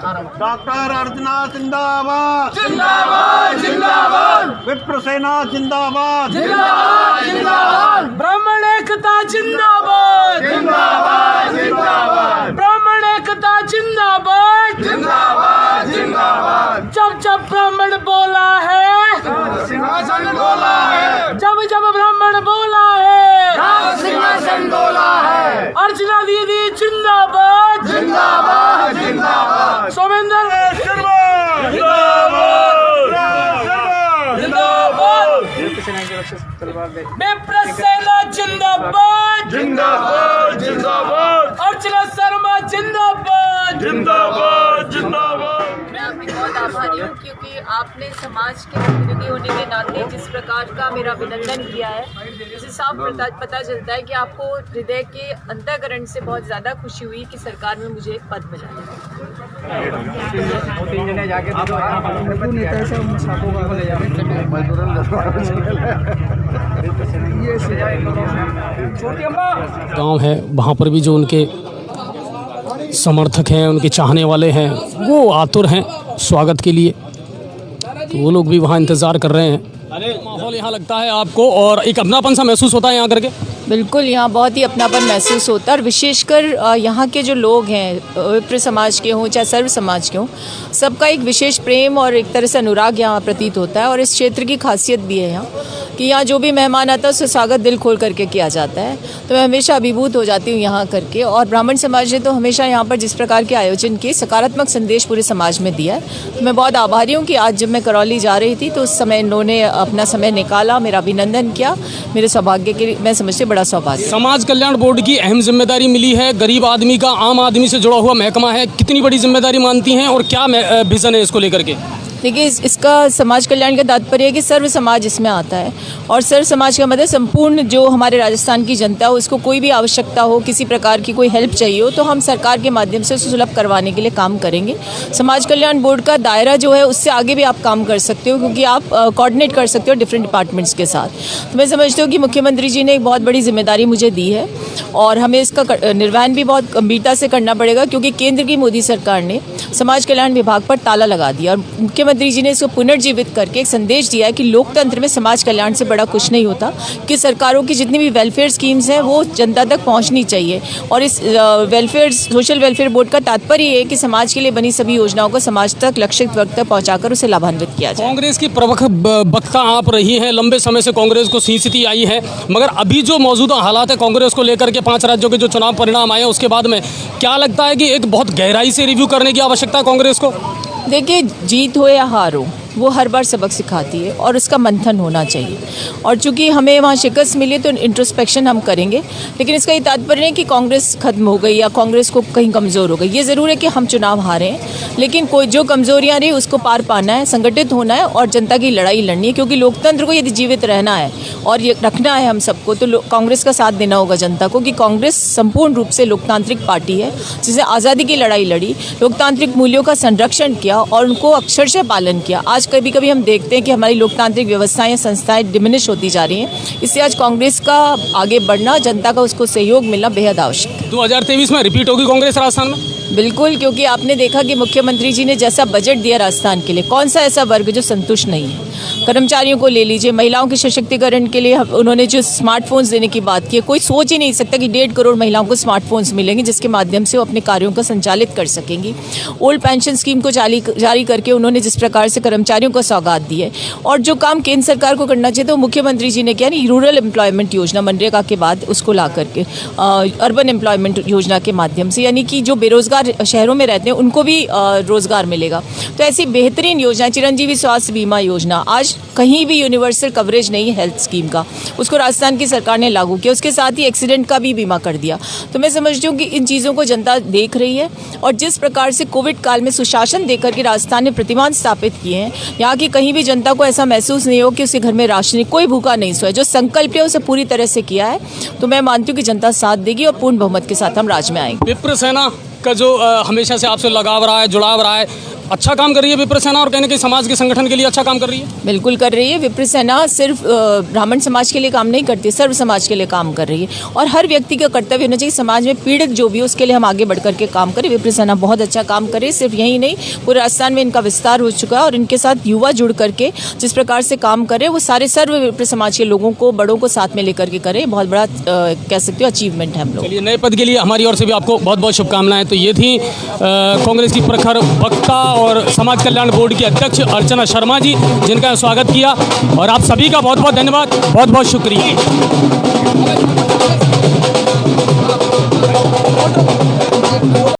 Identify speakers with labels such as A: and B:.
A: Doctor अर्चना जिंदाबाद
B: जिंदाबाद जिंदाबाद,
A: विप्र सेना जिंदाबाद
B: जिंदाबाद जिंदाबाद, ब्राह्मण एकता जिंदाबाद
A: जिंदाबाद जिंदाबाद
B: ब्राह्मण एकता जिंदाबाद
A: जिंदाबाद जिंदाबाद।
B: जब जब ब्राह्मण बोला है,
A: सिंहासन बोला है,
B: जब जब ब्राह्मण बोला है,
A: राज सिंहासन बोला है।
B: अर्चना दीदी जिंदाबाद
A: जिंदाबाद जिंदाबाद
B: सोमेंद्र
A: शर्मा जिंदाबाद
B: जिंदाबाद, विप्र सेना जिंदाबाद
A: जिंदाबाद जिंदाबाद
B: अर्चना शर्मा जिंदाबाद
A: जिंदाबाद जिंदाबाद।
C: मैं आपकी बहुत आभारी हूँ क्योंकि आपने समाज के प्रतिनिधि होने के नाते जिस प्रकार का मेरा अभिनंदन किया है, उससे साफ पता चलता है कि आपको हृदय के अंतःकरण से बहुत ज़्यादा खुशी हुई कि सरकार में मुझे पद मिला
D: गांव है, वहाँ पर भी जो उनके समर्थक हैं, उनके चाहने वाले हैं, वो आतुर हैं स्वागत के लिए, तो वो लोग भी वहाँ इंतज़ार कर रहे हैं। माहौल यहाँ लगता है आपको और एक अपनापन सा महसूस होता है यहाँ करके?
C: बिल्कुल, यहाँ बहुत ही अपनापन महसूस होता है और विशेषकर यहाँ के जो लोग हैं, विप्र समाज के हों चाहे सर्व समाज के हों, सबका एक विशेष प्रेम और एक तरह से अनुराग यहाँ प्रतीत होता है। और इस क्षेत्र की खासियत भी है यहाँ कि यहाँ जो भी मेहमान आता है उसका स्वागत दिल खोल करके किया जाता है, तो मैं हमेशा अभिभूत हो जाती हूँ यहाँ करके। और ब्राह्मण समाज ने तो हमेशा यहाँ पर जिस प्रकार के आयोजन किए, सकारात्मक संदेश पूरे समाज में दिया है, तो मैं बहुत आभारी हूँ कि आज जब मैं करौली जा रही थी तो उस समय इन्होंने अपना समय निकाला, मेरा अभिनंदन किया, मेरे सौभाग्य के लिए मैं समझती बड़ा सौभाग्य।
D: समाज कल्याण बोर्ड की अहम जिम्मेदारी मिली है, गरीब आदमी का, आम आदमी से जुड़ा हुआ महकमा है, कितनी बड़ी जिम्मेदारी मानती हैं और क्या विजन है इसको लेकर के?
C: देखिए, इसका समाज कल्याण का तात्पर्य है कि सर्व समाज इसमें आता है और सर्व समाज का मतलब संपूर्ण जो हमारे राजस्थान की जनता हो, उसको कोई भी आवश्यकता हो, किसी प्रकार की कोई हेल्प चाहिए हो, तो हम सरकार के माध्यम से उसे सुलभ करवाने के लिए काम करेंगे। समाज कल्याण बोर्ड का दायरा जो है उससे आगे भी आप काम कर सकते हो, क्योंकि आप कोऑर्डिनेट कर सकते हो डिफरेंट डिपार्टमेंट्स के साथ। तो मैं समझती हूँ कि मुख्यमंत्री जी ने एक बहुत बड़ी जिम्मेदारी मुझे दी है और हमें इसका निर्वहन भी बहुत गंभीरता से करना पड़ेगा, क्योंकि केंद्र की मोदी सरकार ने समाज कल्याण विभाग पर ताला लगा दिया और मुख्यमंत्री जी ने इसको पुनर्जीवित करके एक संदेश दिया है कि लोकतंत्र में समाज कल्याण से बड़ा कुछ नहीं होता, कि सरकारों की जितनी भी वेलफेयर स्कीम्स हैं वो जनता तक पहुंचनी चाहिए। और इस सोशल वेलफेयर बोर्ड का तात्पर्य ये है कि समाज के लिए बनी सभी योजनाओं को समाज तक, लक्षित वर्ग तक पहुंचाकर उसे लाभान्वित किया जाए।
D: कांग्रेस की प्रमुख वक्ता आप रही हैं, लंबे समय से कांग्रेस को स्थिति आई है, मगर अभी जो मौजूदा हालात है कांग्रेस को लेकर के, 5 राज्यों के जो चुनाव परिणाम आए उसके बाद में क्या लगता है कि एक बहुत गहराई से रिव्यू करने की आवश्यकता है कांग्रेस को?
C: देखिए, जीत हो या हार हो, वो हर बार सबक सिखाती है और उसका मंथन होना चाहिए। और चूंकि हमें वहाँ शिकस्त मिली तो इंट्रोस्पेक्शन हम करेंगे, लेकिन इसका ये तात्पर्य नहीं कि कांग्रेस खत्म हो गई या कांग्रेस को कहीं कमज़ोर हो गई। ये ज़रूर है कि हम चुनाव हारे हैं, लेकिन कोई जो कमज़ोरियाँ रही उसको पार पाना है, संगठित होना है और जनता की लड़ाई लड़नी है, क्योंकि लोकतंत्र को यदि जीवित रहना है और ये रखना है हम सबको, तो कांग्रेस का साथ देना होगा जनता को, कि कांग्रेस संपूर्ण रूप से लोकतांत्रिक पार्टी है जिसने आज़ादी की लड़ाई लड़ी, लोकतांत्रिक मूल्यों का संरक्षण किया और उनको अक्षरशः पालन किया। आज कभी कभी हम देखते हैं कि हमारी लोकतांत्रिक व्यवस्थाएं, संस्थाएं डिमिनिश होती जा रही हैं, इसलिए आज कांग्रेस का आगे बढ़ना, जनता का उसको सहयोग मिलना बेहद आवश्यक है।
D: 2023 में रिपीट होगी कांग्रेस राजस्थान में?
C: बिल्कुल, क्योंकि आपने देखा कि मुख्यमंत्री जी ने जैसा बजट दिया राजस्थान के लिए, कौन सा ऐसा वर्ग जो संतुष्ट नहीं है। कर्मचारियों को ले लीजिए, महिलाओं के सशक्तिकरण के लिए उन्होंने जो स्मार्टफोन्स देने की बात की है, कोई सोच ही नहीं सकता कि 1.5 करोड़ महिलाओं को स्मार्टफोन्स मिलेंगे जिसके माध्यम से वो अपने कार्यों को संचालित कर सकेंगी। ओल्ड पेंशन स्कीम को जारी करके उन्होंने जिस प्रकार से कर्मचारियों को सौगात दी है, और जो काम केंद्र सरकार को करना चाहिए तो मुख्यमंत्री जी ने किया, नहीं, रूरल एम्प्लॉयमेंट योजना मनरेगा के बाद उसको ला करके अर्बन एम्प्लॉयमेंट योजना के माध्यम से, यानी कि जो बेरोजगार शहरों में रहते हैं उनको भी रोजगार मिलेगा। तो ऐसी बेहतरीन योजना, चिरंजीवी स्वास्थ्य बीमा योजना, आज कहीं भी यूनिवर्सल कवरेज नहीं है हेल्थ स्कीम का, उसको राजस्थान की सरकार ने लागू किया। उसके साथ ही एक्सीडेंट का भी बीमा कर दिया। तो मैं समझती हूँ कि इन चीज़ों को जनता देख रही है और जिस प्रकार से कोविड काल में सुशासन देकर के राजस्थान ने प्रतिमान स्थापित किए हैं, यहाँ की कहीं भी जनता को ऐसा महसूस नहीं हो कि उसके घर में राशन नहीं, कोई भूखा नहीं सोया। जो संकल्प है उसे पूरी तरह से किया है, तो मैं मानती हूँ कि जनता साथ देगी और पूर्ण बहुमत के साथ हम राज में आएंगे।
D: विप्र सेना का जो हमेशा से आपसे लगाव रहा है, जुड़ाव रहा है, अच्छा काम कर रही है विप्र सेना और कहीं ना कहीं समाज के संगठन के लिए अच्छा काम कर रही है?
C: बिल्कुल कर रही है। विप्र सेना सिर्फ ब्राह्मण समाज के लिए काम नहीं करती, सर्व समाज के लिए काम कर रही है और हर व्यक्ति का कर्तव्य होना चाहिए समाज में पीड़ित जो भी हो उसके लिए हम आगे बढ़ करके काम करें। विप्र सेना बहुत अच्छा काम करे, सिर्फ यही नहीं पूरे राजस्थान में इनका विस्तार हो चुका है और इनके साथ युवा जुड़ करके जिस प्रकार से काम करे वो सारे सर्व विप्र समाज के लोगों को बड़ों को साथ में लेकर के करें। बहुत बड़ा कह सकते हो अचीवमेंट है हम लोग।
D: चलिए, नए पद के लिए हमारी ओर से भी आपको बहुत बहुत शुभकामनाएं। तो ये थी कांग्रेस की प्रखर वक्ता और समाज कल्याण बोर्ड की अध्यक्ष अर्चना शर्मा जी, जिनका स्वागत किया और आप सभी का बहुत बहुत धन्यवाद, बहुत बहुत शुक्रिया।